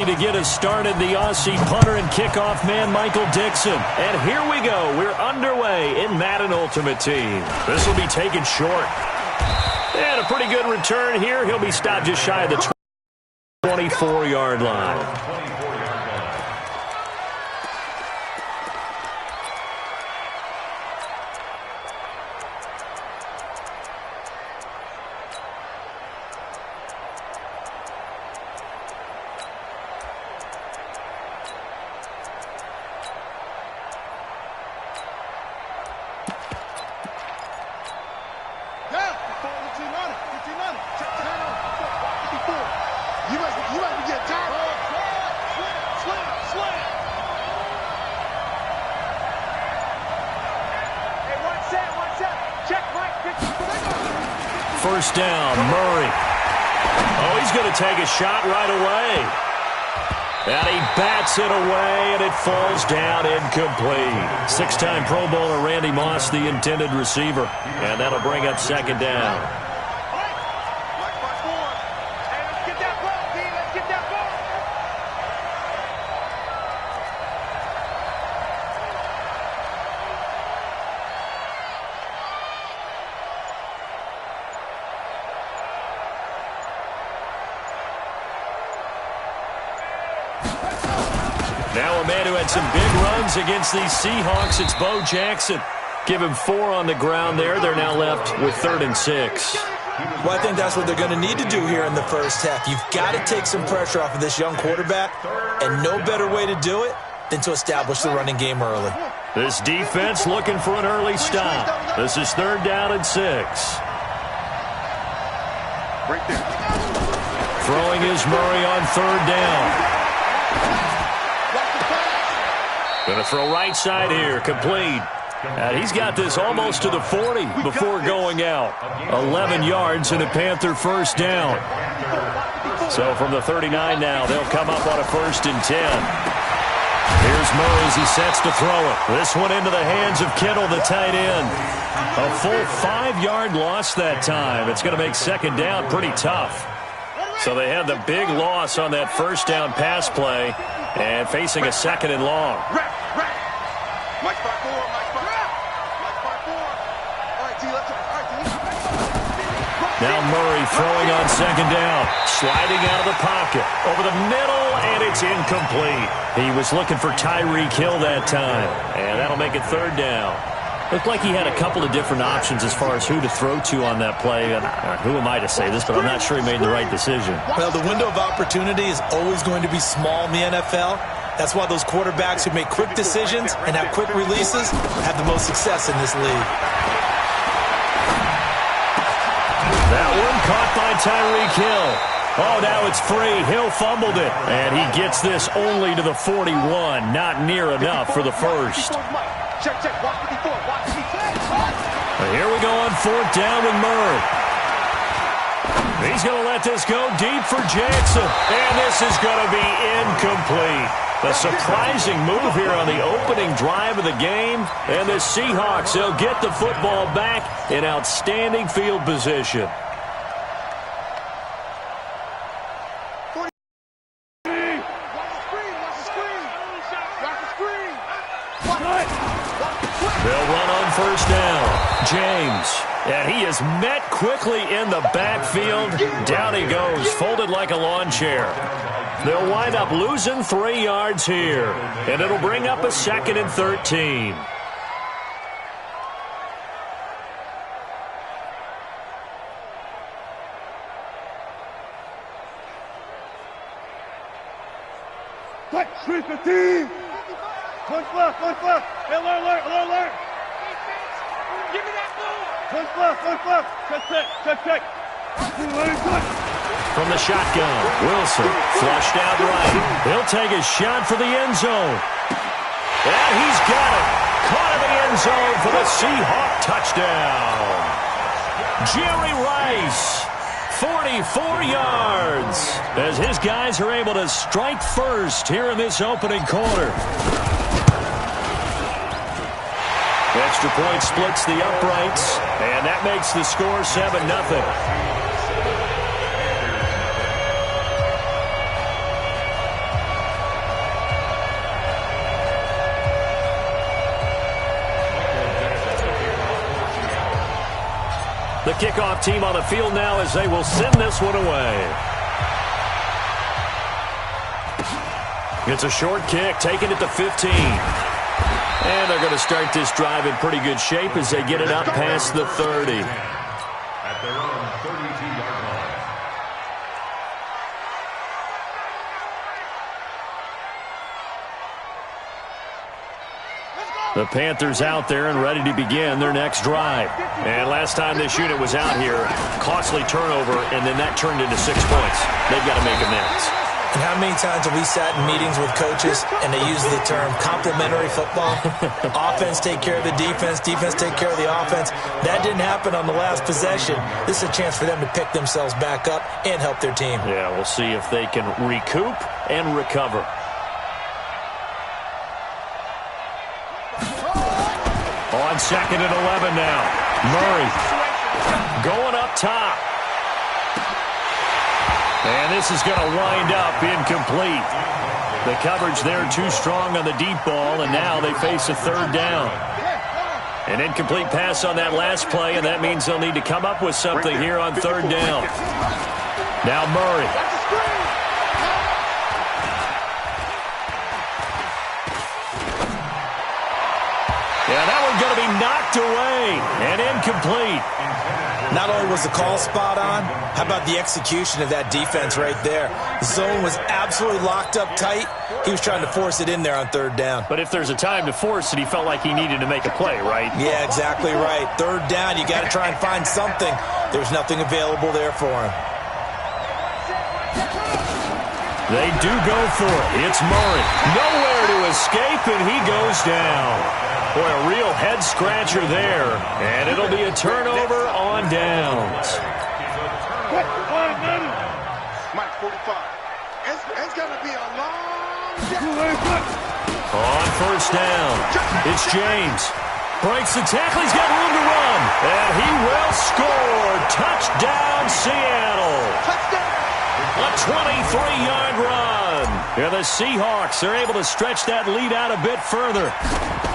To get us started, the Aussie punter and kickoff man, Michael Dixon. And here we go. We're underway in Madden Ultimate Team. This will be taken short. And a pretty good return here. He'll be stopped just shy of the 24-yard line. First down, Murray. Oh, he's going to take a shot right away. And he bats it away, and it falls down incomplete. Six-time Pro Bowler Randy Moss, the intended receiver. And that'll bring up second down. Now a man who had some big runs against these Seahawks, it's Bo Jackson. Give him 4 on the ground there. They're now left with 3rd and 6. Well, I think that's what they're going to need to do here in the first half. You've got to take some pressure off of this young quarterback, and no better way to do it than to establish the running game early. This defense looking for an early stop. This is 3rd down and 6. Right there. Throwing is Murray on 3rd down. Going to throw right side here, complete. And he's got this almost to the 40 before going out. 11 yards and a Panther first down. So from the 39 now, they'll come up on a 1st and 10. Here's Murray as he sets to throw it. This one into the hands of Kittle, the tight end. A full 5-yard loss that time. It's going to make second down pretty tough. So they had the big loss on that first down pass play and facing a 2nd and long. Now Murray throwing on 2nd down. Sliding out of the pocket. Over the middle, and it's incomplete. He was looking for Tyreek Hill that time. And that'll make it 3rd down. Looked like he had a couple of different options as far as who to throw to on that play. And who am I to say this, but I'm not sure he made the right decision. Well, the window of opportunity is always going to be small in the NFL. That's why those quarterbacks who make quick decisions and have quick releases have the most success in this league. That one caught by Tyreek Hill. Oh, now it's free. Hill fumbled it. And he gets this only to the 41. Not near enough for the first. Here we go on 4th down with Murray. He's going to let this go deep for Jackson. And this is going to be incomplete. A surprising move here on the opening drive of the game. And the Seahawks, they'll get the football back in outstanding field position. They'll run on 1st down. James. And he is met quickly in the backfield. Down he goes, folded like a lawn chair. They'll wind up losing 3 yards here. And it'll bring up a 2nd and 13. Switch the team. Punch left. Hey, alert. Give me that ball. Punch left. Check. From the shotgun, Wilson flushed out right. He'll take a shot for the end zone. And he's got it. Caught in the end zone for the Seahawk touchdown. Jerry Rice, 44 yards, as his guys are able to strike first here in this opening quarter. Extra point splits the uprights, and that makes the score 7-0. The kickoff team on the field now as they will send this one away. It's a short kick, taking it to 15. And they're going to start this drive in pretty good shape as they get it up past the 30. At their own 32-yard line. The Panthers out there and ready to begin their next drive. And last time this unit was out here, costly turnover, and then that turned into 6 points. They've got to make amends. And how many times have we sat in meetings with coaches and they use the term complementary football? Offense take care of the defense, defense take care of the offense. That didn't happen on the last possession. This is a chance for them to pick themselves back up and help their team. Yeah, we'll see if they can recoup and recover. On 2nd and 11 now. Murray going up top. And this is going to wind up incomplete. The coverage there too strong on the deep ball, and now they face a 3rd down. An incomplete pass on that last play, and that means they'll need to come up with something here on 3rd down. Now Murray. Yeah, that one's going to be knocked away and incomplete. Not only was the call spot on, how about the execution of that defense right there? The zone was absolutely locked up tight. He was trying to force it in there on 3rd down. But if there's a time to force it, he felt like he needed to make a play, right? Yeah, exactly right. 3rd down, you got to try and find something. There's nothing available there for him. They do go for it. It's Murray. Nowhere to escape, and he goes down. Boy, a real head-scratcher there. And it'll be a turnover on downs. Mike, 45. It's going to be a long... On 1st down, it's James. Breaks the tackle. He's got room to run. And he will score. Touchdown, Seattle. Touchdown. A 23-yard run. Here the Seahawks are able to stretch that lead out a bit further.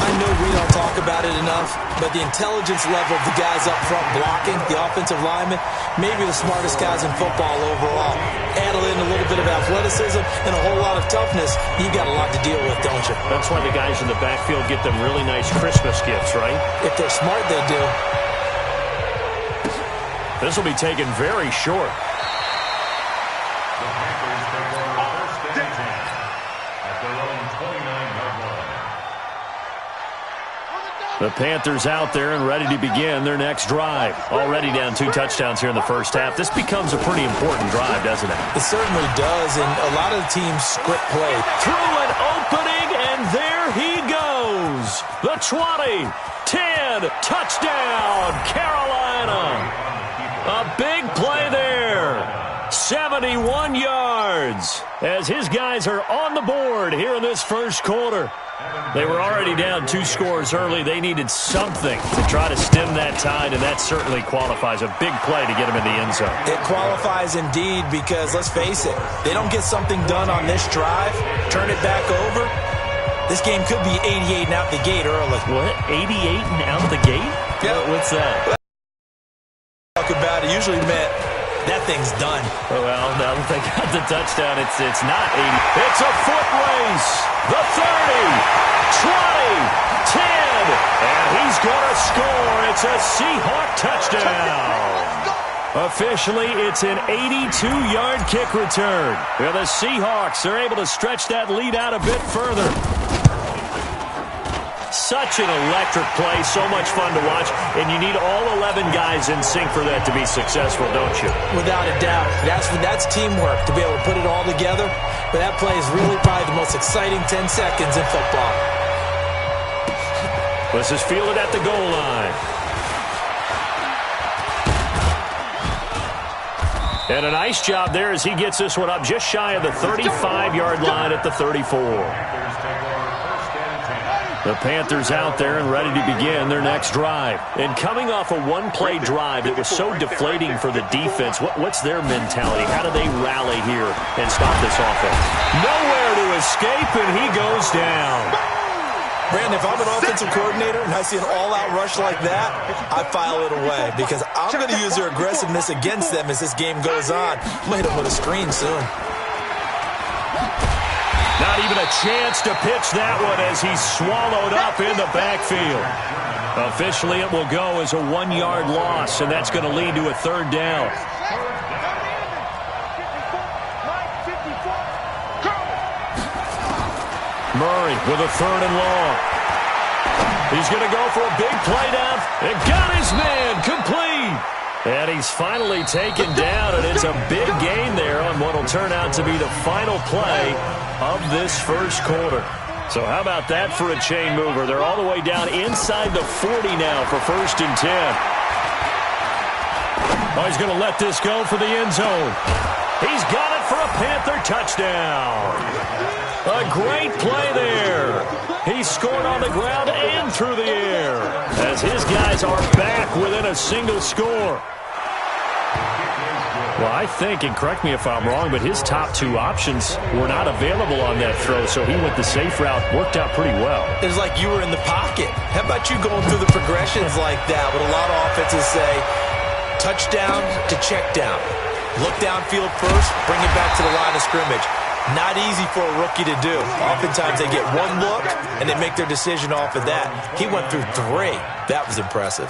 I know we don't talk about it enough, but the intelligence level of the guys up front blocking, the offensive linemen, maybe the smartest guys in football overall. Add in a little bit of athleticism and a whole lot of toughness, you got a lot to deal with, don't you? That's why the guys in the backfield get them really nice Christmas gifts, right? If they're smart, they do. This will be taken very short. The Panthers out there and ready to begin their next drive. Already down 2 touchdowns here in the first half. This becomes a pretty important drive, doesn't it? It certainly does, and a lot of the teams script play. Through an opening, and there he goes. The 20, 10, touchdown, Carolina. A big play there. 71 yards as his guys are on the board here in this first quarter. They were already down 2 scores early. They needed something to try to stem that tide, and that certainly qualifies. A big play to get them in the end zone. It qualifies indeed because, let's face it, they don't get something done on this drive, turn it back over, this game could be 88 and out the gate early. What? 88 and out the gate? Yeah. What's that? Talk about it usually meant that thing's done. Oh, well, now that they got the touchdown, it's not 80. It's a foot race. The 30, 20, 10, and he's going to score. It's a Seahawk touchdown. Officially, it's an 82-yard kick return. Where the Seahawks are able to stretch that lead out a bit further. Such an electric play, so much fun to watch, and you need all 11 guys in sync for that to be successful, don't you? Without a doubt. That's teamwork, to be able to put it all together. But that play is really probably the most exciting 10 seconds in football. This is fielded at the goal line. And a nice job there as he gets this one up just shy of the 35-yard line at the 34. The Panthers out there and ready to begin their next drive. And coming off a one-play drive that was so deflating for the defense, what's their mentality? How do they rally here and stop this offense? Nowhere to escape, and he goes down. Brandon, if I'm an offensive coordinator and I see an all-out rush like that, I file it away because I'm going to use their aggressiveness against them as this game goes on. I'm going to hit them with a screen soon. Not even a chance to pitch that one as he's swallowed up in the backfield. Officially, it will go as a 1-yard loss, and that's going to lead to a third down. Murray with a third and long. He's going to go for a big play down. And got his man complete. And he's finally taken down, and it's a big gain there on what will turn out to be the final play of this first quarter. So how about that for a chain mover? They're all the way down inside the 40 now for 1st and 10. Oh, he's going to let this go for the end zone. He's got it for a Panther touchdown. A great play there. He scored on the ground and through the air as his guys are back within a single score. Well, I think, and correct me if I'm wrong, but his top 2 options were not available on that throw, so he went the safe route. Worked out pretty well. It was like you were in the pocket. How about you going through the progressions like that? What a lot of offenses say, touchdown to check down. Look downfield first, bring it back to the line of scrimmage. Not easy for a rookie to do. Oftentimes they get one look, and they make their decision off of that. He went through 3. That was impressive.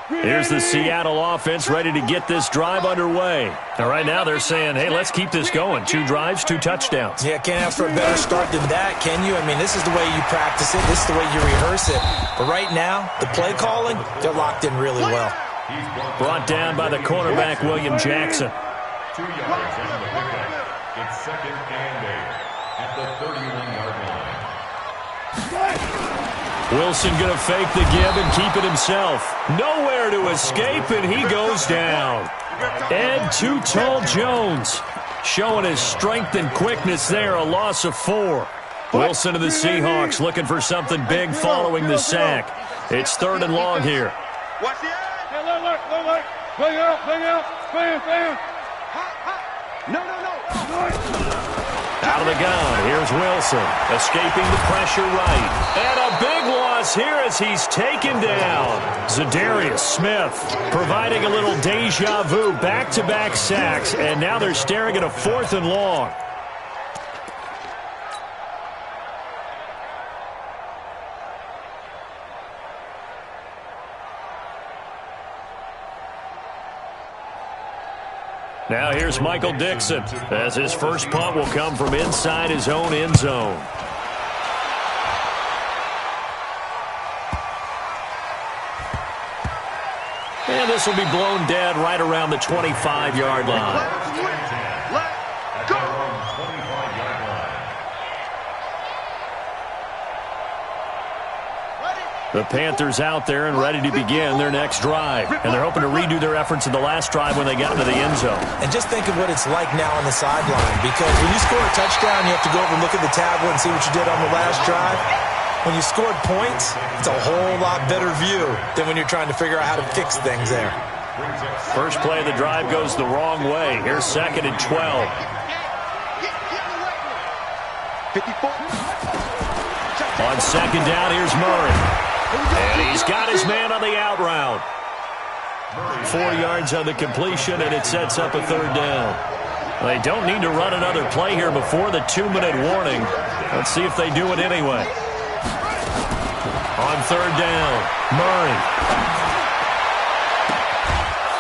Here's the Seattle offense ready to get this drive underway. Now, right now they're saying, hey, let's keep this going. 2 drives, 2 touchdowns. Yeah, can't ask for a better start than that, can you? I mean, this is the way you practice it. This is the way you rehearse it. But right now, the play calling, they're locked in really well. Brought down by the cornerback, William Jackson. 2 yards on the pickup. It's 2nd and 8 at the 31-yard line. Wilson going to fake the give and keep it himself. Nowhere to escape, and he goes down. Ed Too Tall Jones showing his strength and quickness there, a loss of 4. Wilson to the Seahawks looking for something big following the sack. It's 3rd and long here. Watch the eye. Look. Bang out. Bam. No. Out of the gun, here's Wilson, escaping the pressure right. And a big loss here as he's taken down. Zadarius Smith providing a little deja vu, back-to-back sacks, and now they're staring at a 4th and long. Now here's Michael Dixon as his first punt will come from inside his own end zone. And this will be blown dead right around the 25-yard line. The Panthers out there and ready to begin their next drive. And they're hoping to redo their efforts in the last drive when they got into the end zone. And just think of what it's like now on the sideline. Because when you score a touchdown, you have to go over and look at the tablet and see what you did on the last drive. When you scored points, it's a whole lot better view than when you're trying to figure out how to fix things there. First play of the drive goes the wrong way. Here's 2nd and 12. 54. On 2nd down, here's Murray. And he's got his man on the out route. 4 yards on the completion, and it sets up a 3rd down. They don't need to run another play here before the 2-minute warning. Let's see if they do it anyway. On 3rd down, Murray.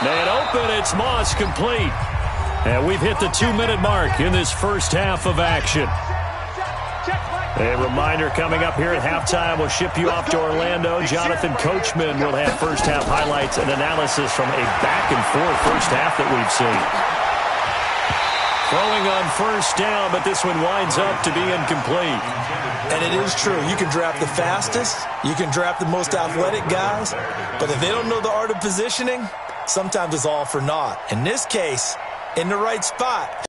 Man open, it's Moss complete. And we've hit the 2-minute mark in this first half of action. A reminder coming up here at halftime, we'll ship you off to Orlando. Jonathan Coachman will have first half highlights and analysis from a back-and-forth first half that we've seen. Throwing on 1st down, but this one winds up to be incomplete. And it is true. You can draft the fastest. You can draft the most athletic guys. But if they don't know the art of positioning, sometimes it's all for naught. In this case, in the right spot.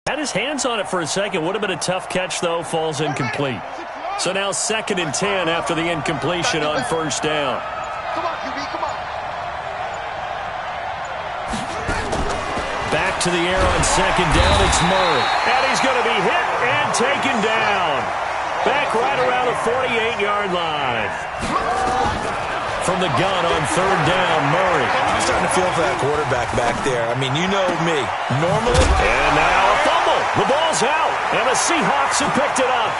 Had his hands on it for a second. Would have been a tough catch, though. Falls incomplete. So now 2nd and 10 after the incompletion on 1st down. Come on, QB, come on. Back to the air on second down. It's Murray. And he's going to be hit and taken down. Back right around the 48-yard line. From the gun on third down, Murray. I'm starting to feel for that quarterback back there. I mean, you know me. Normally. And now a fumble. The ball's out. And the Seahawks have picked it up.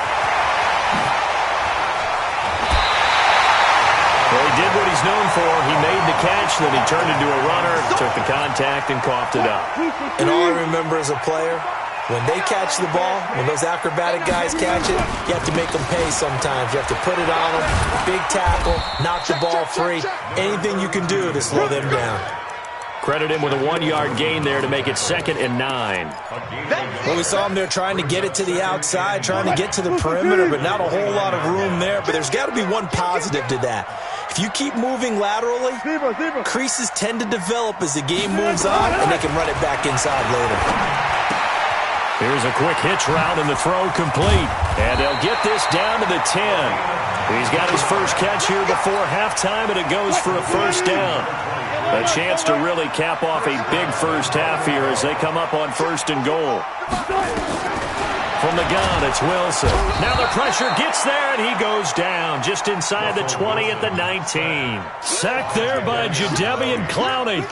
Well, he did what he's known for. He made the catch, then he turned into a runner, took the contact, and coughed it up. And all I remember as a player, when they catch the ball, when those acrobatic guys catch it, you have to make them pay sometimes. You have to put it on them, big tackle, knock the ball free. Anything you can do to slow them down. Credit him with a 1-yard gain there to make it 2nd and 9. Well, we saw him there trying to get it to the outside, trying to get to the perimeter, but not a whole lot of room there. But there's got to be one positive to that. If you keep moving laterally, creases tend to develop as the game moves on, and they can run it back inside later. Here's a quick hitch route, and the throw complete. And they'll get this down to the 10. He's got his first catch here before halftime, and it goes for a first down. A chance to really cap off a big first half here as they come up on 1st and goal. From the gun, it's Wilson. Now the pressure gets there, and he goes down just inside the 20 at the 19. Sacked there by Jadeveon Clowney.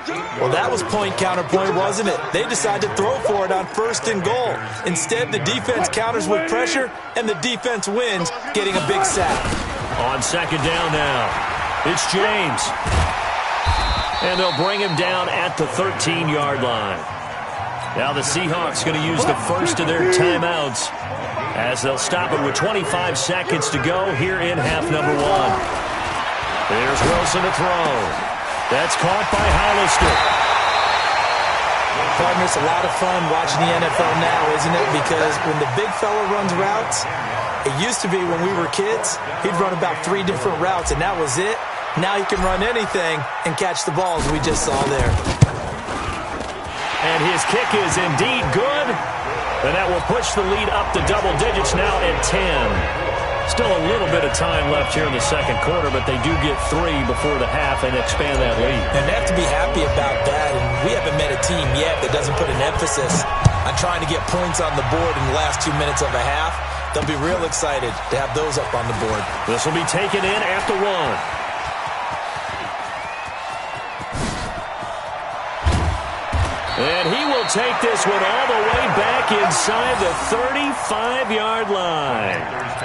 Well, that was point-counterpoint, wasn't it? They decided to throw for it on 1st and goal. Instead, the defense counters with pressure, and the defense wins, getting a big sack. On 2nd down now, it's James. And they'll bring him down at the 13-yard line. Now the Seahawks going to use the first of their timeouts as they'll stop it with 25 seconds to go here in half number 1. There's Wilson to throw. That's caught by Hollister. Partner, it's a lot of fun watching the NFL now, isn't it? Because when the big fella runs routes, it used to be when we were kids, he'd run about 3 different routes, and that was it. Now he can run anything and catch the balls we just saw there. And his kick is indeed good. And that will push the lead up to double digits now at 10. Still a little bit of time left here in the second quarter, but they do get 3 before the half and expand that lead. And they have to be happy about that. And we haven't met a team yet that doesn't put an emphasis on trying to get points on the board in the last 2 minutes of a half. They'll be real excited to have those up on the board. This will be taken in after 1. And he will take this one all the way back inside the 35-yard line. First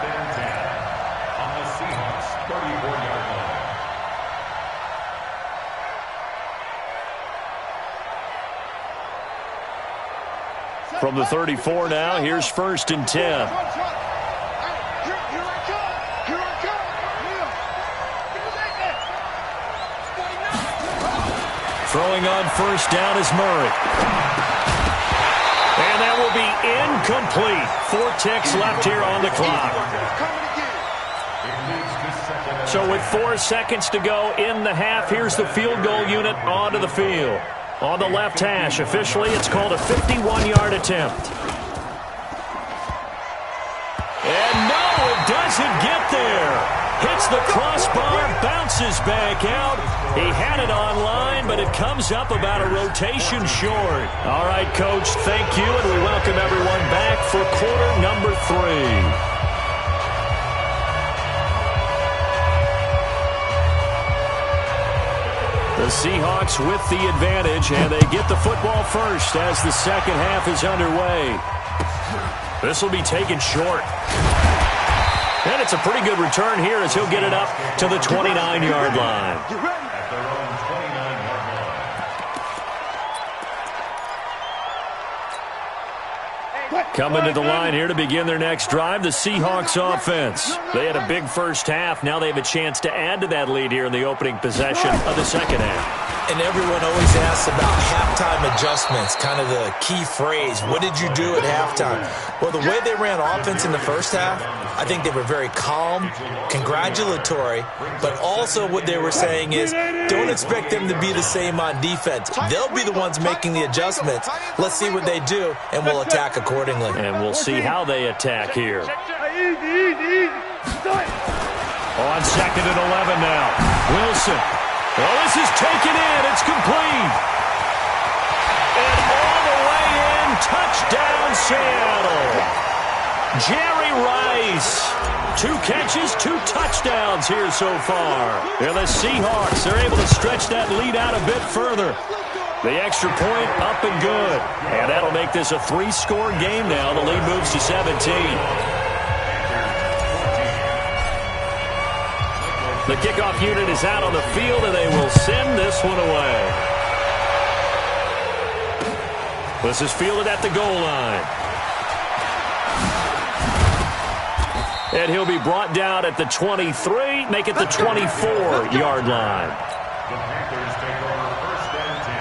and 10 on the Seahawks 34-yard line. From the 34 now, here's 1st and 10. Throwing on 1st down is Murray. And that will be incomplete. 4 ticks left here on the clock. So with 4 seconds to go in the half, here's the field goal unit onto the field. On the left hash, officially it's called a 51-yard attempt. And no, it doesn't get there. Hits the crossbar, bounces back out. He had it online, but it comes up about a rotation short. All right, Coach, thank you, and we welcome everyone back for quarter number 3. The Seahawks with the advantage, and they get the football first as the second half is underway. This will be taken short. And it's a pretty good return here as he'll get it up to the 29-yard line. At their own 29-yard line. Coming to the line here to begin their next drive, the Seahawks offense. They had a big first half. Now they have a chance to add to that lead here in the opening possession of the second half. And everyone always asks about halftime adjustments, kind of the key phrase. What did you do at halftime? Well, the way they ran offense in the first half, I think they were very calm, congratulatory, but also what they were saying is don't expect them to be the same on defense. They'll be the ones making the adjustments. Let's see what they do, and we'll attack accordingly. And we'll see how they attack here. On 2nd and 11 now. Wilson. Well, this is taken in. It's complete. Seattle. Jerry Rice. 2 catches, 2 touchdowns here so far. And the Seahawks are able to stretch that lead out a bit further. The extra point up and good. And that'll make this a 3-score game now. The lead moves to 17. The kickoff unit is out on the field, and they will send this one away. This is fielded at the goal line. And he'll be brought down at the 23, make it the 24-yard line. The Panthers take over first and 10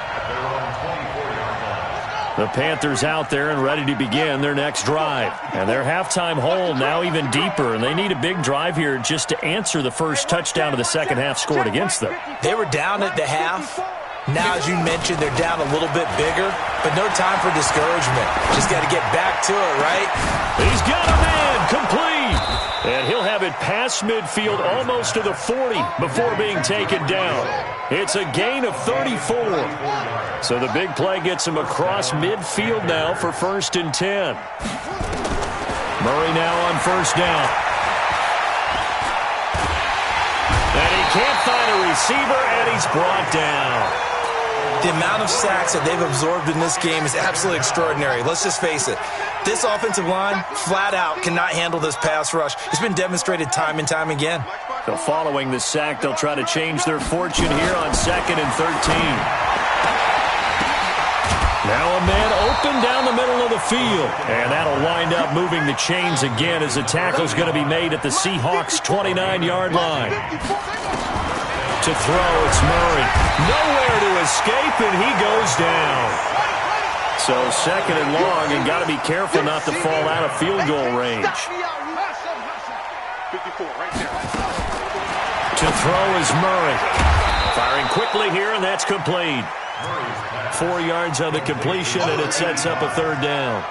at their own 24-yard line. The Panthers out there and ready to begin their next drive. And their halftime hole now even deeper, and they need a big drive here just to answer the first touchdown of the second half scored against them. They were down at the half. Now, as you mentioned, they're down a little bit bigger, but no time for discouragement. Just got to get back to it, right? He's got a man, complete. And he'll have it past midfield almost to the 40 before being taken down. It's a gain of 34. So the big play gets him across midfield now for 1st and 10. Murray now on first down. And he can't find a receiver, and he's brought down. The amount of sacks that they've absorbed in this game is absolutely extraordinary. Let's just face it. This offensive line, flat out, cannot handle this pass rush. It's been demonstrated time and time again. So following the sack, they'll try to change their fortune here on 2nd and 13. Now a man open down the middle of the field. And that'll wind up moving the chains again as the tackle's going to be made at the Seahawks' 29-yard line. To throw, it's Murray. Nowhere to escape, and he goes down. So 2nd and long, and got to be careful not to fall out of field goal range. To throw is Murray. Firing quickly here, and that's complete. 4 yards on the completion, and it sets up a 3rd down.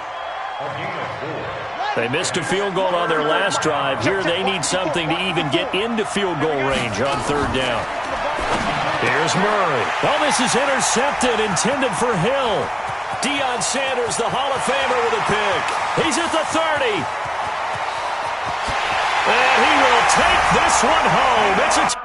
They missed a field goal on their last drive. Here they need something to even get into field goal range on 3rd down. Here's Murray. Oh, this is intercepted, intended for Hill. Deion Sanders, the Hall of Famer, with a pick. He's at the 30. And he will take this one home. It's a